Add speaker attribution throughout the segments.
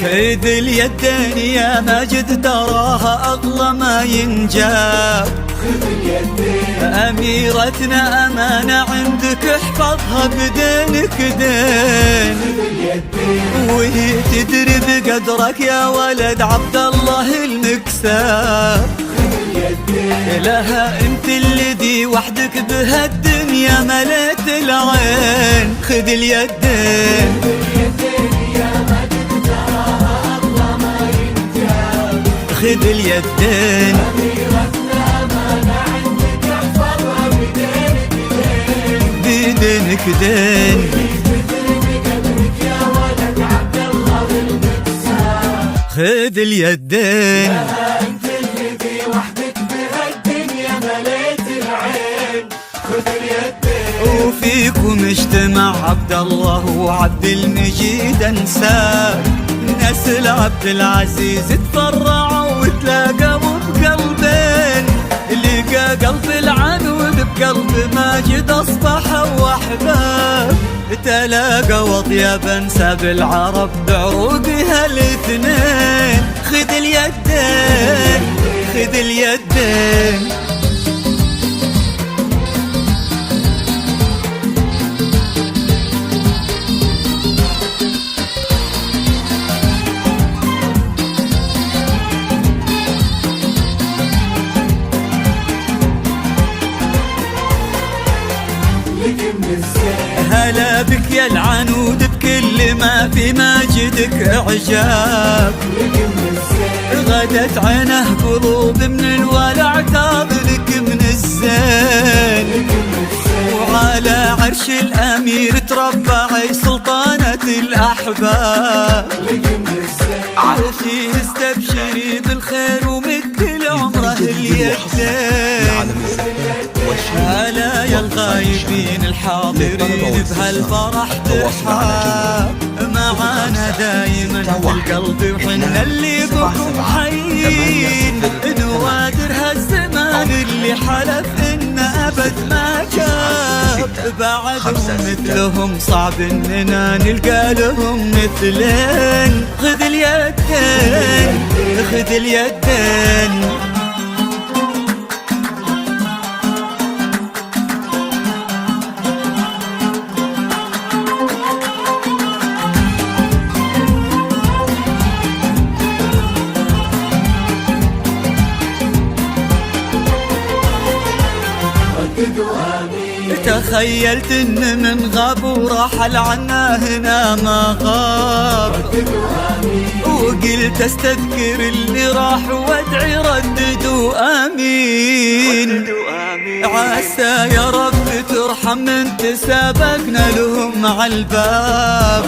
Speaker 1: خذ اليدين يا ماجد تراها أغلى ما ينجاب.
Speaker 2: خذ اليدين
Speaker 1: أميرتنا أمانة عندك احفظها بدينك دين.
Speaker 2: خذ اليدين
Speaker 1: وهي تدري بقدرك يا ولد عبد الله المكساب.
Speaker 2: خذ اليدين
Speaker 1: لها انت الذي وحدك بهالدنيا مليت العين. خذ اليدين خذ اليدين بدينك دين. خذ اليدين
Speaker 2: انت الذي وحدك بهالدنيا مليت العين. خذ اليدين
Speaker 1: وفيكم اجتمع عبد الله وعبد المجيد انساب. نسل عبد العزيز تفرعوا وتلاقوا بقلبين. لقى قلب العنود بقلب ماجد اصبحوا احباب. تلاقوا اطيب انساب العرب بعروقها الاثنين. خذ اليدين خذ اليدين هلا بك يا العنود بكل ما في ماجدك اعجاب. غدت عينه قلوب من الولع تاب لك من الزين. وعلى عرش الامير تربعي سلطانة الاحباب. عرشي استبشري بالخير ومد لعمره اليدين. هلا يا الغايبين الحاضرين بهالفرح ترحاب. معانا دايما في القلب وحنا اللي بكم حيين. نوادر هالزمان اللي حلف إن أبد ما جاب. بعدهم مثلهم صعب إننا نلقى لهم مثلين. خذ اليدين خذ اليدين تخيلت ان من غاب ورحل عنا هنا ما غاب. وقلت استذكر اللي راح وادعي رددوا امين. عسى يا رب ترحم من تسابقنا لهم عالباب.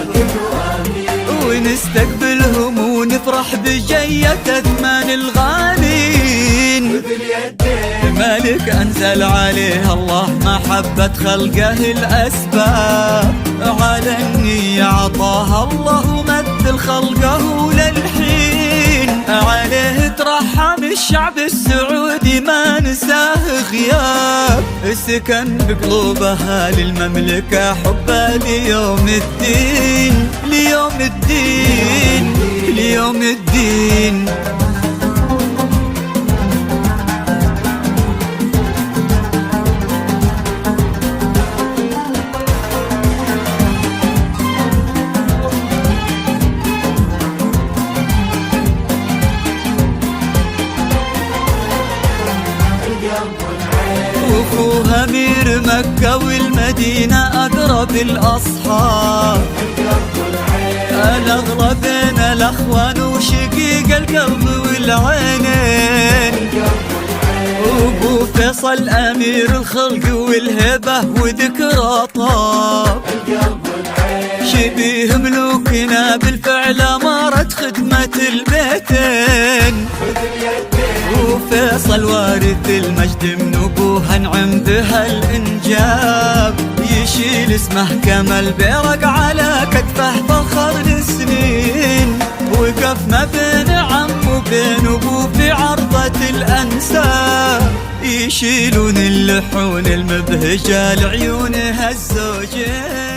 Speaker 1: ونستقبلهم ونفرح بجية اثمان الغالين. مالك أنزل عليه الله محبة خلقه الأسباب. على النية عطاها الله مثل خلقه للحين. عليه ترحم الشعب السعودي ما نساه غياب. سكن بقلوبها للمملكة حبها ليوم الدين ليوم الدين ليوم الدين. وفوها أمير مكة والمدينة أقرب الأصحاب. الأغلى بين الأخوان وشقيق القلب والعينين. وابو فيصل أمير الخلق والهبة وذكرى طاب. شبيه ملوكنا بالفعل أمارة خدمة البيتين. وفيصل وارث المجد من ابوه انعم بها الانجاب. يشيل اسمه كما البيرق على كتفه فخر السنين. وقف ما بين عم وبين ابوه في عرضة الانساب. يشيلون اللحون المبهجة لعيونها الزوجين.